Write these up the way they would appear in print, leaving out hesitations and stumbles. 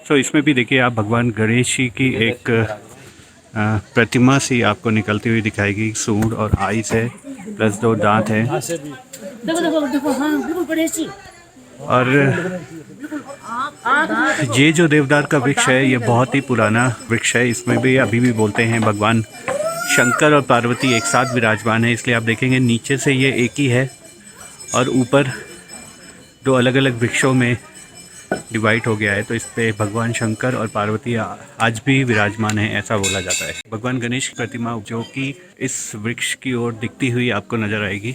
सो इसमें भी देखिए आप भगवान गणेश जी की एक प्रतिमा सी आपको निकलती हुई दिखाएगी। सूंड और आइस है, प्लस 2 दांत है। और ये जो देवदार का वृक्ष है ये बहुत ही पुराना वृक्ष है। इसमें भी अभी भी बोलते हैं भगवान शंकर और पार्वती एक साथ विराजमान है, इसलिए आप देखेंगे नीचे से ये एक ही है और ऊपर 2 अलग अलग वृक्षों में डिवाइड हो गया है। तो इस पे भगवान शंकर और पार्वती आज भी विराजमान है, ऐसा बोला जाता है। भगवान गणेश की प्रतिमा जो कि इस वृक्ष की ओर दिखती हुई आपको नजर आएगी।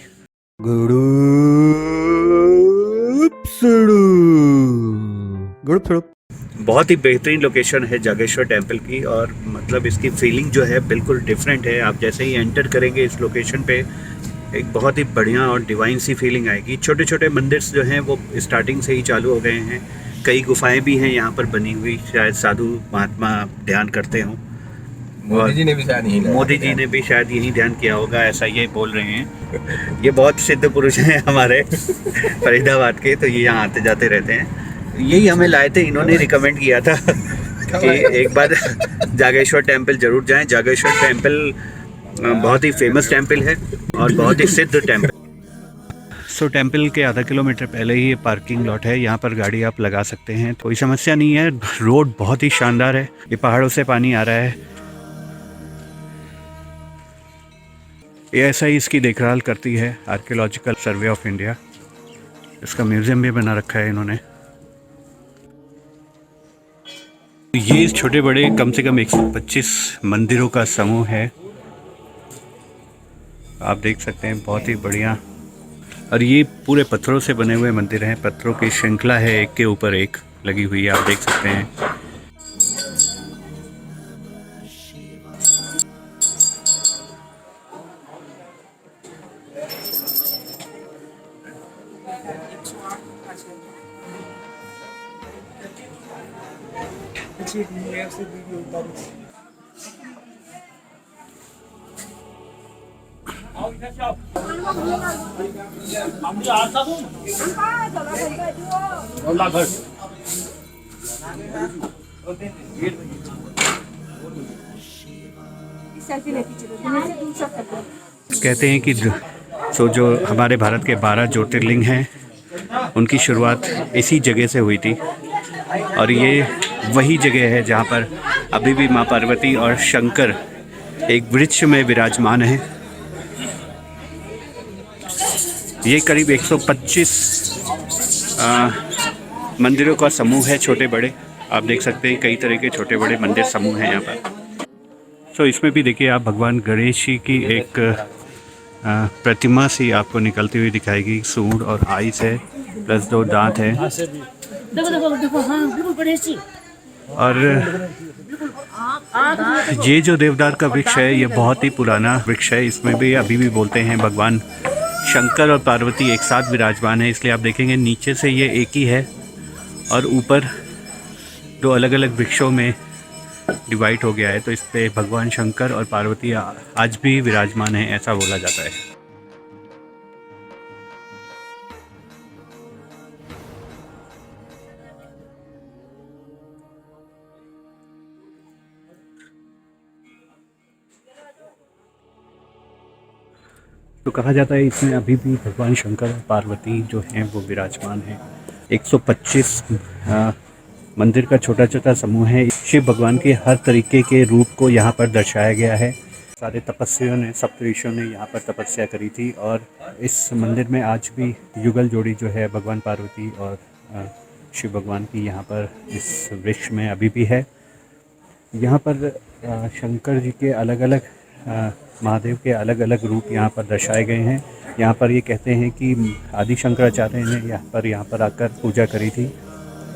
बहुत ही बेहतरीन लोकेशन है जागेश्वर टेम्पल की, और मतलब इसकी फीलिंग जो है बिल्कुल डिफरेंट है। आप जैसे ही एंटर करेंगे इस लोकेशन पे एक बहुत ही बढ़िया और डिवाइन सी फीलिंग आएगी। छोटे छोटे मंदिर जो हैं वो स्टार्टिंग से ही चालू हो गए हैं। कई गुफाएं भी हैं यहाँ पर बनी हुई, शायद साधु महात्मा ध्यान करते हों। मोदी जी ने भी शायद यही ध्यान किया होगा, ऐसा ये बोल रहे हैं। ये बहुत सिद्ध पुरुष हैं हमारे फरीदाबाद के, तो ये यहाँ आते जाते रहते हैं। यही हमें लाए थे, इन्होंने रिकमेंड किया था कि एक बार जागेश्वर टेम्पल जरूर जाएं। जागेश्वर टेम्पल बहुत ही फेमस टेम्पल है और बहुत ही सिद्ध टेम्पल। सो टेम्पल के आधा किलोमीटर पहले ही ये पार्किंग लॉट है, यहाँ पर गाड़ी आप लगा सकते हैं, कोई समस्या नहीं है। रोड बहुत ही शानदार है, ये पहाड़ों से पानी आ रहा है। ये ऐसा ही इसकी देखभाल करती है आर्कियोलॉजिकल सर्वे ऑफ इंडिया। इसका म्यूजियम भी बना रखा है इन्होंने। ये छोटे बड़े कम से कम 125 मंदिरों का समूह है, आप देख सकते हैं, बहुत ही बढ़िया। और ये पूरे पत्थरों से बने हुए मंदिर हैं, पत्थरों की श्रृंखला है, एक के ऊपर एक लगी हुई है, आप देख सकते हैं। कहते हैं कि जो हमारे भारत के 12 ज्योतिर्लिंग हैं उनकी शुरुआत इसी जगह से हुई थी, और ये वही जगह है जहाँ पर अभी भी माँ पार्वती और शंकर एक वृक्ष में विराजमान है। ये करीब 125 मंदिरों का समूह है, छोटे बड़े, आप देख सकते हैं कई तरह के छोटे बड़े मंदिर समूह हैं यहाँ पर। सो इसमें भी देखिए आप भगवान गणेश जी की एक प्रतिमा सी आपको निकलती हुई दिखाएगी। सूंड और आइस है, प्लस 2 दांत है। और ये जो देवदार का वृक्ष है ये बहुत ही पुराना वृक्ष है। इसमें भी अभी भी बोलते हैं भगवान शंकर और पार्वती एक साथ विराजमान है, इसलिए आप देखेंगे नीचे से ये एक ही है और ऊपर 2 अलग अलग वृक्षों में डिवाइड हो गया है। तो इस पे भगवान शंकर और पार्वती आज भी विराजमान है, ऐसा बोला जाता है। तो कहा जाता है इसमें अभी भी भगवान शंकर और पार्वती जो हैं वो विराजमान हैं। 125 मंदिर का छोटा छोटा समूह है। शिव भगवान के हर तरीके के रूप को यहाँ पर दर्शाया गया है। सारे तपस्वियों ने, सप्तऋषियों ने यहाँ पर तपस्या करी थी, और इस मंदिर में आज भी युगल जोड़ी जो है भगवान पार्वती और शिव भगवान की यहाँ पर इस वृक्ष में अभी भी है। यहाँ पर शंकर जी के अलग अलग, महादेव के अलग अलग रूप यहाँ पर दर्शाए गए हैं। यहाँ पर ये कहते हैं कि आदि शंकराचार्य ने यहाँ पर आकर पूजा करी थी,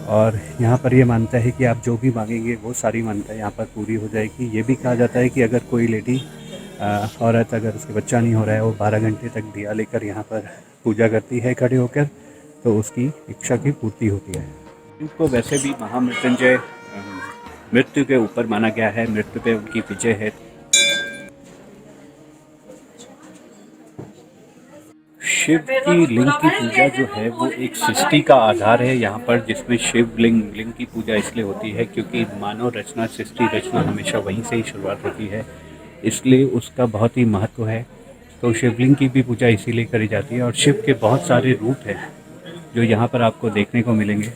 और यहाँ पर ये मानता है कि आप जो भी मांगेंगे वो सारी मान्यता यहाँ पर पूरी हो जाएगी। ये भी कहा जाता है कि अगर कोई लेडी औरत, अगर उसके बच्चा नहीं हो रहा है, वो 12 घंटे तक दिया लेकर यहाँ पर पूजा करती है खड़े होकर, तो उसकी इच्छा की पूर्ति होती है। इनको वैसे भी महामृत्युंजय मृत्यु के ऊपर माना गया है, मृत्यु पे उनकी विजय है। शिव की लिंग की पूजा जो है वो एक सृष्टि का आधार है यहाँ पर, जिसमें शिव लिंग की पूजा इसलिए होती है क्योंकि मानव रचना, सृष्टि रचना हमेशा वहीं से ही शुरुआत होती है, इसलिए उसका बहुत ही महत्व है। तो शिवलिंग की भी पूजा इसीलिए करी जाती है और शिव के बहुत सारे रूप हैं जो यहाँ पर आपको देखने को मिलेंगे।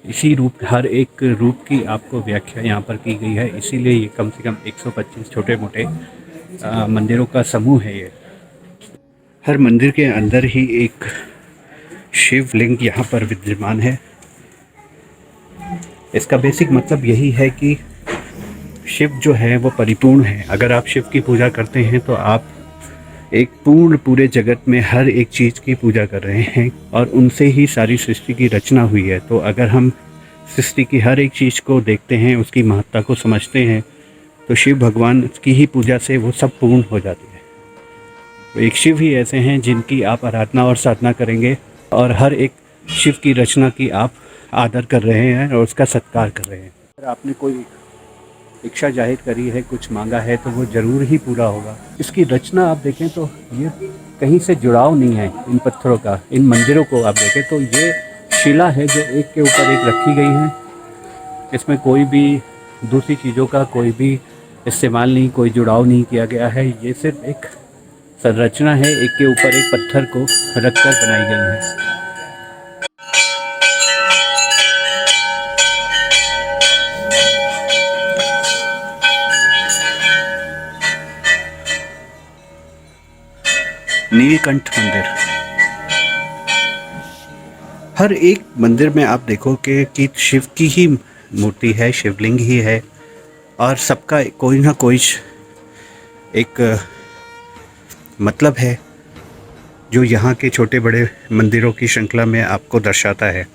इसी रूप, हर एक रूप की आपको व्याख्या यहाँ पर की गई है, इसीलिए ये कम से कम 125 छोटे मोटे मंदिरों का समूह है ये। हर मंदिर के अंदर ही एक शिवलिंग यहाँ पर विद्यमान है। इसका बेसिक मतलब यही है कि शिव जो है वो परिपूर्ण है। अगर आप शिव की पूजा करते हैं तो आप एक पूरे जगत में हर एक चीज़ की पूजा कर रहे हैं और उनसे ही सारी सृष्टि की रचना हुई है। तो अगर हम सृष्टि की हर एक चीज़ को देखते हैं, उसकी महत्ता को समझते हैं, तो शिव भगवान की ही पूजा से वो सब पूर्ण हो जाती है। तो एक शिव ही ऐसे हैं जिनकी आप आराधना और साधना करेंगे और हर एक शिव की रचना की आप आदर कर रहे हैं और उसका सत्कार कर रहे हैं। अगर आपने कोई इच्छा जाहिर करी है, कुछ मांगा है, तो वो ज़रूर ही पूरा होगा। इसकी रचना आप देखें तो ये कहीं से जुड़ाव नहीं है इन पत्थरों का। इन मंदिरों को आप देखें तो ये शिला है जो एक के ऊपर एक रखी गई हैं। इसमें कोई भी दूसरी चीज़ों का कोई भी इस्तेमाल नहीं, कोई जुड़ाव नहीं किया गया है। ये सिर्फ एक संरचना है, एक के ऊपर एक पत्थर को रखकर बनाई गई है। नीलकंठ मंदिर, हर एक मंदिर में आप देखोगे कि शिव की ही मूर्ति है, शिवलिंग ही है और सबका कोई ना कोई एक मतलब है जो यहाँ के छोटे बड़े मंदिरों की श्रृंखला में आपको दर्शाता है।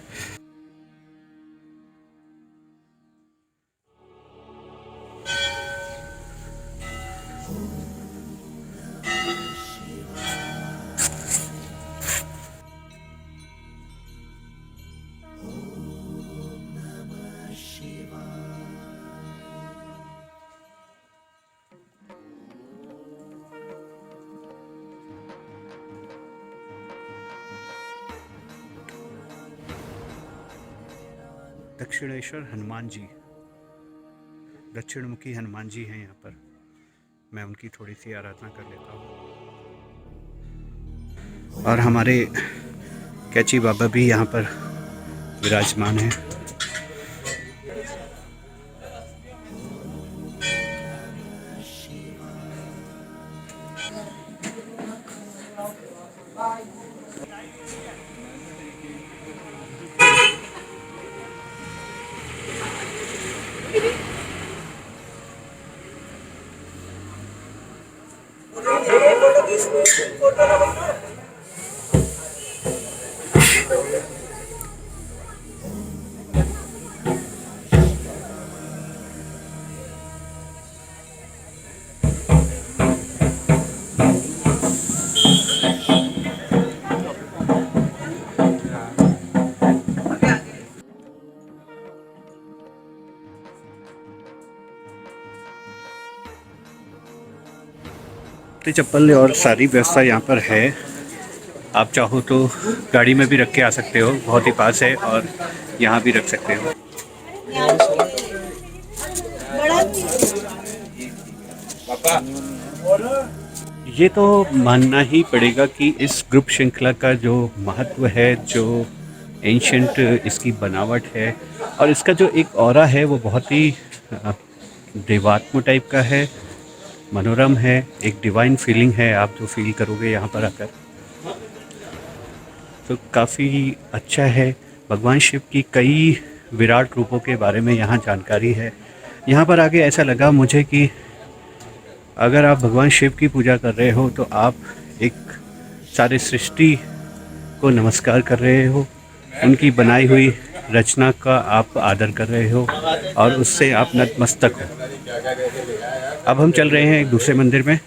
दक्षिणेश्वर हनुमान जी, दक्षिणमुखी हनुमान जी हैं यहाँ पर। मैं उनकी थोड़ी सी आराधना कर लेता हूँ। और हमारे कैची बाबा भी यहाँ पर विराजमान हैं। चप्पल और सारी व्यवस्था यहाँ पर है। आप चाहो तो गाड़ी में भी रख के आ सकते हो, बहुत ही पास है, और यहाँ भी रख सकते हो। ये तो मानना ही पड़ेगा कि इस ग्रुप श्रृंखला का जो महत्व है, जो एंशंट इसकी बनावट है और इसका जो एक ऑरा है वो बहुत ही देवात्म टाइप का है, मनोरम है, एक डिवाइन फीलिंग है आप जो फील करोगे यहाँ पर आकर, तो काफ़ी अच्छा है। भगवान शिव की कई विराट रूपों के बारे में यहाँ जानकारी है। यहाँ पर आके ऐसा लगा मुझे कि अगर आप भगवान शिव की पूजा कर रहे हो तो आप एक सारे सृष्टि को नमस्कार कर रहे हो, उनकी बनाई हुई रचना का आप आदर कर रहे हो और उससे आप नतमस्तक हो। अब हम चल रहे हैं एक दूसरे मंदिर में।